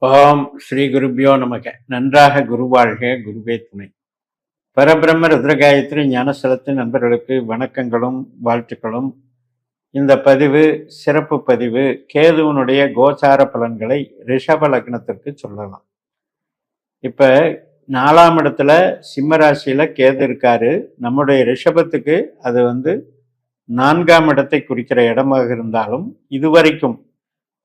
ஓம் ஸ்ரீ குருபியோ நமக. நன்றாக குருவாழ்க, குருவே துணை. பரபிரம்ம ருத்ரகாயத்ரி ஞானஸ்தலத்து நண்பர்களுக்கு வணக்கங்களும் வாழ்த்துக்களும். இந்த பதிவு சிறப்பு பதிவு. கேதுவனுடைய கோச்சார பலன்களை ரிஷப லக்னத்திற்கு சொல்லலாம். இப்ப 4ஆம் இடத்துல சிம்ம ராசியில கேது இருக்காரு. நம்முடைய ரிஷபத்துக்கு அது 4ஆம் இடத்தை குறிக்கிற இடமாக இருந்தாலும் இதுவரைக்கும்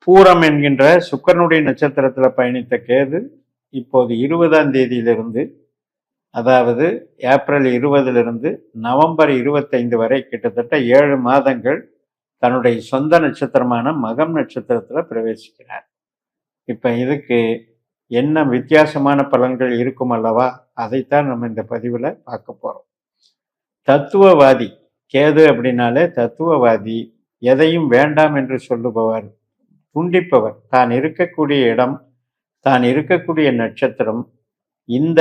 பூரம் என்கின்ற சுக்கிரனுடைய நட்சத்திரத்தில் பயணித்த கேது இப்போது 20ஆம் தேதியிலிருந்து, அதாவது ஏப்ரல் 20லிருந்து நவம்பர் 25 வரை கிட்டத்தட்ட 7 மாதங்கள் தன்னுடைய சொந்த நட்சத்திரமான மகம் நட்சத்திரத்தில் பிரவேசிக்கிறார். இப்ப இதுக்கு என்ன வித்தியாசமான பலன்கள் இருக்கும் அல்லவா, அதைத்தான் நம்ம இந்த பதிவில் பார்க்க போறோம். தத்துவவாதி கேது அப்படின்னாலே தத்துவவாதி, எதையும் வேண்டாம் என்று சொல்லுபவர், துண்டிப்பவர். தான் இருக்கக்கூடிய இடம், தான் இருக்கக்கூடிய நட்சத்திரம், இந்த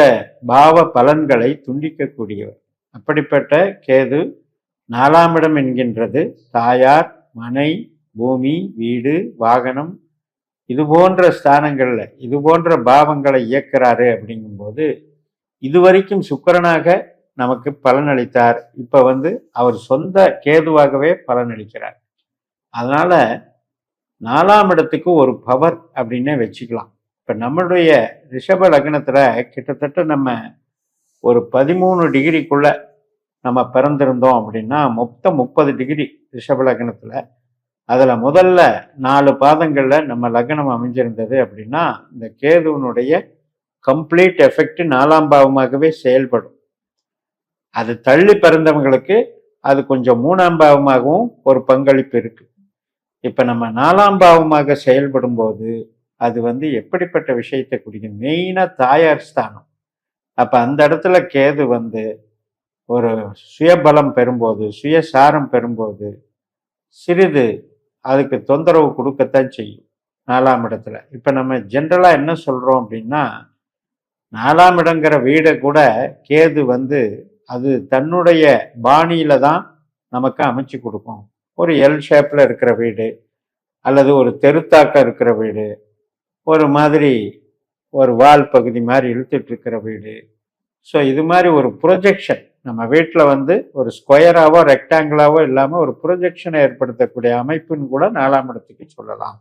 பாவ பலன்களை துண்டிக்கக்கூடியவர். அப்படிப்பட்ட கேது 4ஆம் இடம் என்கின்றது தாயார், மனை, பூமி, வீடு, வாகனம், இது போன்ற ஸ்தானங்கள்ல இது போன்ற பாவங்களை இயக்கிறாரு. அப்படிங்கும்போது இதுவரைக்கும் சுக்கிரனாக நமக்கு பலனளித்தார். இப்ப அவர் சொந்த கேதுவாகவே பலனளிக்கிறார். அதனால 4ஆம் இடத்துக்கு ஒரு பவர் அப்படின்னே வச்சுக்கலாம். இப்போ நம்மளுடைய ரிஷப லக்னத்தில் கிட்டத்தட்ட நம்ம ஒரு 13 டிகிரிக்குள்ள நம்ம பிறந்திருந்தோம் அப்படின்னா மொத்தம் 30 டிகிரி ரிஷப லக்னத்தில். அதில் முதல்ல 4 பாதங்களில் நம்ம லக்னம் அமைஞ்சிருந்தது அப்படின்னா இந்த கேதுவனுடைய கம்ப்ளீட் எஃபெக்ட் 4ஆம் பாவமாகவே செயல்படும். அது தள்ளி பிறந்தவங்களுக்கு அது கொஞ்சம் 3ஆம் பாவமாகவும் ஒரு பங்களிப்பு இருக்கு. இப்ப நம்ம 4ஆம் பாவமாக செயல்படும் போது அது எப்படிப்பட்ட விஷயத்தை குறிக்கும்? மெயினா தாயார் ஸ்தானம். அப்ப அந்த இடத்துல கேது ஒரு சுயபலம் பெறும்போது, சுயசாரம் பெறும்போது சிறிது அதுக்கு தொந்தரவு கொடுக்கத்தான் செய்யும் 4ஆம் இடத்துல. இப்ப நம்ம ஜென்ரலா என்ன சொல்றோம் அப்படின்னா, 4ஆம் இடங்கிற வீடை கூட கேது அது தன்னுடைய பாணியில தான் நமக்கு அமைச்சு கொடுக்கும். ஒரு எல் ஷேப்ல இருக்கிற வீடு, அல்லது ஒரு தெருத்தாக்கம் இருக்கிற வீடு, ஒரு மாதிரி ஒரு வால் பகுதி மாதிரி இழுத்துட்டு இருக்கிற வீடு. ஸோ இது மாதிரி ஒரு ப்ரொஜெக்ஷன் நம்ம வீட்டில் ஒரு ஸ்கொயராவோ ரெக்டாங்கிளாவோ இல்லாமல் ஒரு ப்ரொஜெக்ஷனை ஏற்படுத்தக்கூடிய அமைப்புன்னு கூட 4ஆம் இடத்துக்கு சொல்லலாம்.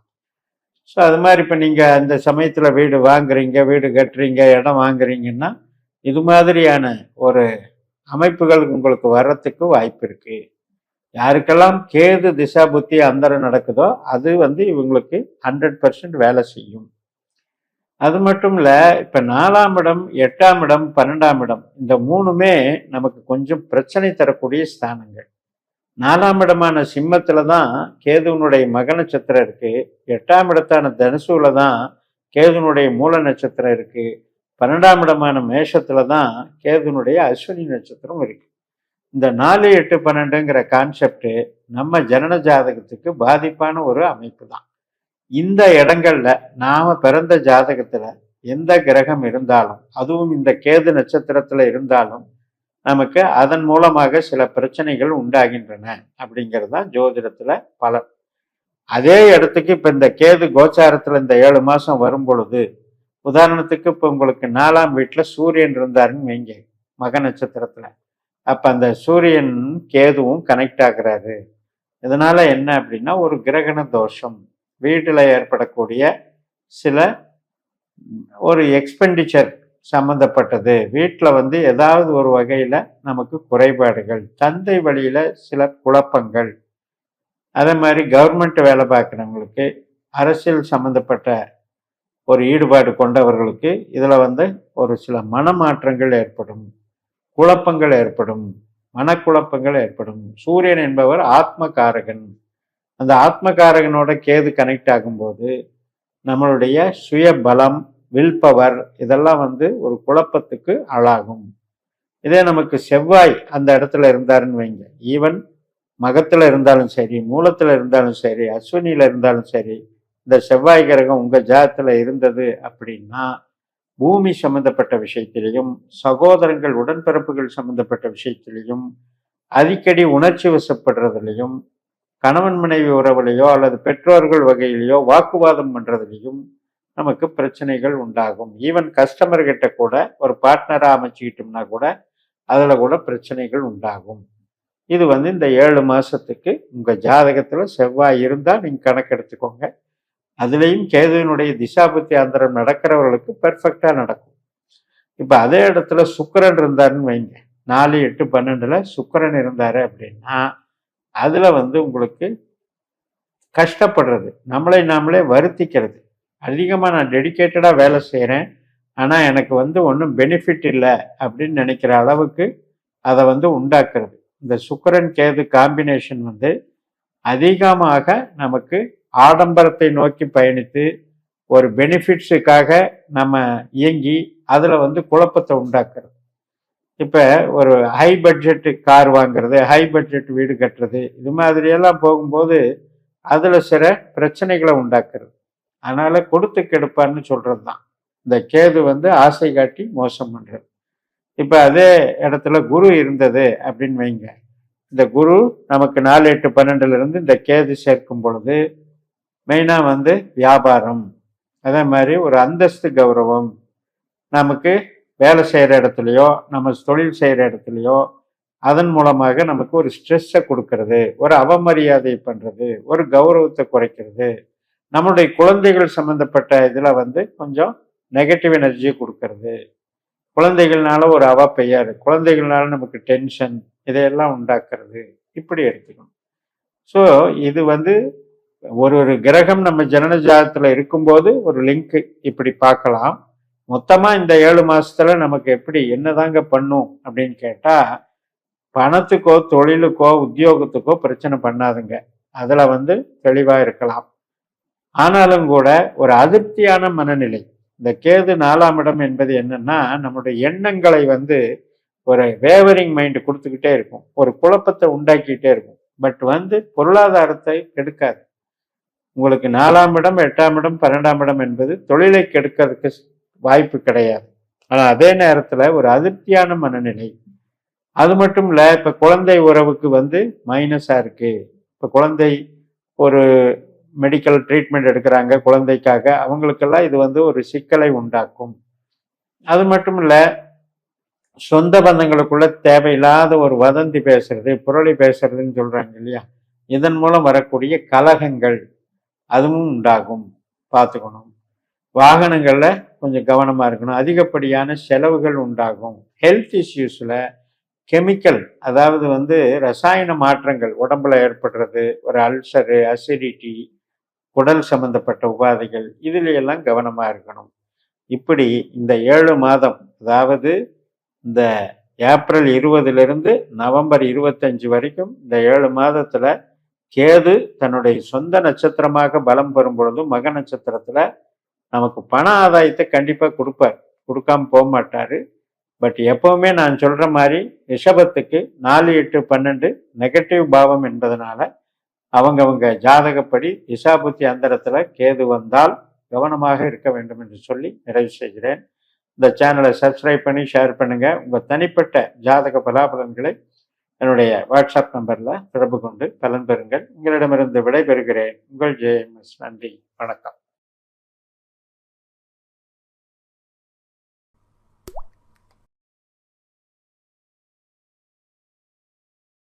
ஸோ அது மாதிரி இப்போ நீங்கள் அந்த சமயத்தில் வீடு வாங்குறீங்க, வீடு கட்டுறீங்க, இடம் வாங்குறீங்கன்னா இது மாதிரியான ஒரு அமைப்புகள் உங்களுக்கு வர்றதுக்கு வாய்ப்பு இருக்கு. யாருக்கெல்லாம் கேது திசா புத்தி அந்தரம் நடக்குதோ அது இவங்களுக்கு 100% வேலை செய்யும். அது மட்டும் இல்ல, இப்ப 4ஆம் இடம், 8ஆம் இடம், 12ஆம் இடம், இந்த 3மே நமக்கு கொஞ்சம் பிரச்சனை தரக்கூடிய ஸ்தானங்கள். 4ஆம் இடமான சிம்மத்துல தான் கேதுவனுடைய மக நட்சத்திரம் இருக்கு. 8ஆம் இடத்தான தனுசுல தான் கேதுவனுடைய மூல நட்சத்திரம் இருக்கு. 12ஆம் இடமான மேஷத்துல தான் கேதுவனுடைய அஸ்வினி நட்சத்திரம் இருக்கு. இந்த 4, 8, 12ங்கிற கான்செப்ட் நம்ம ஜனன ஜாதகத்துக்கு பாதிப்பான ஒரு அமைப்பு தான். இந்த இடங்கள்ல நாம பிறந்த ஜாதகத்துல எந்த கிரகம் இருந்தாலும், அதுவும் இந்த கேது நட்சத்திரத்துல இருந்தாலும் நமக்கு அதன் மூலமாக சில பிரச்சனைகள் உண்டாகின்றன அப்படிங்கிறது தான் ஜோதிடத்துல பலன். அதே இடத்துக்கு இப்ப இந்த கேது கோச்சாரத்துல இந்த 7 மாசம் வரும் பொழுது, உதாரணத்துக்கு இப்ப உங்களுக்கு 4ஆம் வீட்டுல சூரியன் இருந்தாருன்னு வைங்க, மக நட்சத்திரத்துல. அப்ப அந்த சூரியன் கேதுவும் கனெக்ட் ஆகுறாரு. இதனால என்ன அப்படின்னா ஒரு கிரகண தோஷம், வீட்டில் ஏற்படக்கூடிய சில ஒரு எக்ஸ்பெண்டிச்சர் சம்பந்தப்பட்டது, வீட்டில் ஏதாவது ஒரு வகையில நமக்கு குறைபாடுகள், தந்தை வழியில சில குழப்பங்கள், அதே மாதிரி கவர்மெண்ட் வேலை பார்க்குறவங்களுக்கு, அரசியல் சம்பந்தப்பட்ட ஒரு ஈடுபாடு கொண்டவர்களுக்கு இதுல ஒரு சில மனமாற்றங்கள் ஏற்படும், குழப்பங்கள் ஏற்படும், மனக்குழப்பங்கள் ஏற்படும். சூரியன் என்பவர் ஆத்மகாரகன். அந்த ஆத்மகாரகனோட கேது கனெக்ட் ஆகும்போது நம்மளுடைய சுய பலம், வில் பவர் இதெல்லாம் ஒரு குழப்பத்துக்கு ஆளாகும். இதே நமக்கு செவ்வாய் அந்த இடத்துல இருந்தாருன்னு வைங்க, ஈவன் மகத்துல இருந்தாலும் சரி, மூலத்துல இருந்தாலும் சரி, அஸ்வினியில இருந்தாலும் சரி, இந்த செவ்வாய் கிரகம் உங்க ஜாதத்துல இருந்தது அப்படின்னா பூமி சம்பந்தப்பட்ட விஷயத்திலையும், சகோதரங்கள் உடன்பிறப்புகள் சம்பந்தப்பட்ட விஷயத்திலையும், அடிக்கடி உணர்ச்சி வசப்படுறதுலையும், கணவன் மனைவி உறவுலையோ அல்லது பெற்றோர்கள் வகையிலையோ வாக்குவாதம் பண்றதுலையும், நமக்கு பிரச்சனைகள் உண்டாகும். ஈவன் கஸ்டமர்கிட்ட கூட ஒரு பார்ட்னரா அமைச்சுக்கிட்டோம்னா கூட அதுல கூட பிரச்சனைகள் உண்டாகும். இது இந்த 7 மாசத்துக்கு உங்க ஜாதகத்துல செவ்வாய் இருந்தா நீங்க கணக்கெடுத்துக்கோங்க. அதுலேயும் கேதுவினுடைய திசாபுத்தி அந்தரம் நடக்கிறவர்களுக்கு பெர்ஃபெக்டா நடக்கும். இப்ப அதே இடத்துல சுக்கிரன் இருந்தாருன்னு வைங்க, 4, 8, 12 சுக்கிரன் இருந்தாரு அப்படின்னா அதுல உங்களுக்கு கஷ்டப்படுறது, நம்மளை நாமளே வருத்திக்கிறது. அதிகமா நான் டெடிகேட்டடா வேலை செய்யறேன், ஆனா எனக்கு ஒன்றும் பெனிஃபிட் இல்லை அப்படின்னு நினைக்கிற அளவுக்கு அதை உண்டாக்குறது. இந்த சுக்கிரன் கேது காம்பினேஷன் அதிகமாக நமக்கு ஆடம்பரத்தை நோக்கி பயணித்து ஒரு பெனிஃபிட்ஸுக்காக நம்ம இயங்கி அதுல குழப்பத்தை உண்டாக்குறது. இப்ப ஒரு ஹை பட்ஜெட் கார் வாங்குறது, ஹை பட்ஜெட் வீடு கட்டுறது, இது மாதிரியெல்லாம் போகும்போது அதுல சில பிரச்சனைகளை உண்டாக்குறது. அதனால கொடுத்து கெடுப்பான்னு சொல்றது தான் இந்த கேது ஆசை காட்டி மோசம் பண்றது. இப்ப அதே இடத்துல குரு இருந்தது அப்படின்னு வைங்க, இந்த குரு நமக்கு 4, 8, 12 இருந்து இந்த கேது சேர்க்கும் பொழுது மெயினா வியாபாரம், அதே மாதிரி ஒரு அந்தஸ்து கௌரவம், நமக்கு வேலை செய்யற இடத்துலையோ நம்ம தொழில் செய்யற இடத்துலையோ அதன் மூலமாக நமக்கு ஒரு ஸ்ட்ரெஸ்ஸை கொடுக்கறது, ஒரு அவமரியாதை பண்றது, ஒரு கௌரவத்தை குறைக்கிறது, நம்மளுடைய குழந்தைகள் சம்பந்தப்பட்ட இதுல கொஞ்சம் நெகட்டிவ் எனர்ஜியை கொடுக்கறது, குழந்தைகள்னால ஒரு அவப்பெயர், குழந்தைகள்னால நமக்கு டென்ஷன், இதையெல்லாம் உண்டாக்குறது, இப்படி எடுத்துக்கணும். ஸோ இது ஒரு கிரகம் நம்ம ஜனன ஜாதகத்துல இருக்கும்போது ஒரு லிங்க் இப்படி பார்க்கலாம். மொத்தமா இந்த 7 மாசத்துல நமக்கு எப்படி என்னதாங்க பண்ணும் அப்படின்னு கேட்டா, பணத்துக்கோ தொழிலுக்கோ உத்தியோகத்துக்கோ பிரச்சனை பண்ணாதுங்க. அதுல தெளிவா இருக்கலாம். ஆனாலும் கூட ஒரு அதிருப்தியான மனநிலை. இந்த கேது 4ஆம் இடம் என்பது என்னன்னா, நம்முடைய எண்ணங்களை ஒரு வேவரிங் மைண்ட் கொடுத்துக்கிட்டே இருக்கும், ஒரு குழப்பத்தை உண்டாக்கிட்டே இருக்கும். பட் பொருளாதாரத்தை கெடுக்காது. உங்களுக்கு 4ஆம் இடம், 8ஆம் இடம், 12ஆம் இடம் என்பது தொழிலை கெடுக்கிறதுக்கு வாய்ப்பு கிடையாது. ஆனா அதே நேரத்துல ஒரு அதிருப்தியான மனநிலை. அது மட்டும் இல்ல, இப்ப குழந்தை உறவுக்கு மைனஸா இருக்கு. இப்ப குழந்தை ஒரு மெடிக்கல் ட்ரீட்மெண்ட் எடுக்கிறாங்க குழந்தைக்காக, அவங்களுக்கெல்லாம் இது ஒரு சிக்கலை உண்டாக்கும். அது மட்டும் இல்ல, சொந்த பந்தங்களுக்குள்ள தேவையில்லாத ஒரு வதந்தி பேசுறது, புரளி பேசுறதுன்னு சொல்றாங்க இல்லையா, இதன் மூலம் வரக்கூடிய கலகங்கள் அதுவும் உண்டாகும், பார்த்துக்கணும். வாகனங்கள்ல கொஞ்சம் கவனமா இருக்கணும். அதிகப்படியான செலவுகள் உண்டாகும். ஹெல்த் இஷ்யூஸ்ல கெமிக்கல், அதாவது ரசாயன மாற்றங்கள் உடம்புல ஏற்படுறது, ஒரு அல்சரு, அசிடிட்டி, குடல் சம்பந்தப்பட்ட உபாதைகள், இதுல எல்லாம் கவனமா இருக்கணும். இப்படி இந்த 7 மாதம், அதாவது இந்த ஏப்ரல் 20 நவம்பர் 25 வரைக்கும் இந்த 7 மாதத்துல கேது தன்னுடைய சொந்த நட்சத்திரமாக பலம் பெறும் பொழுது மக நட்சத்திரத்துல நமக்கு பண ஆதாயத்தை கண்டிப்பா கொடுப்பார், கொடுக்காம போக மாட்டாரு. பட் எப்பவுமே நான் சொல்ற மாதிரி ரிஷபத்துக்கு 4, 8, 12 நெகட்டிவ் பாவம் என்பதனால அவங்கவங்க ஜாதகப்படி திசாபுத்தி அந்தரத்துல கேது வந்தால் கவனமாக இருக்க வேண்டும் என்று சொல்லி நிறைவு செய்கிறேன். இந்த சேனலை சப்ஸ்கிரைப் பண்ணி ஷேர் பண்ணுங்க. உங்க தனிப்பட்ட ஜாதக பலாபலன்களை என்னுடைய வாட்ஸ்அப் நம்பர்ல தொடர்பு கொண்டு பலன் பெறுங்கள். உங்களிடமிருந்து விடை பெறுகிறேன். உங்கள் JMS. நன்றி, வணக்கம்.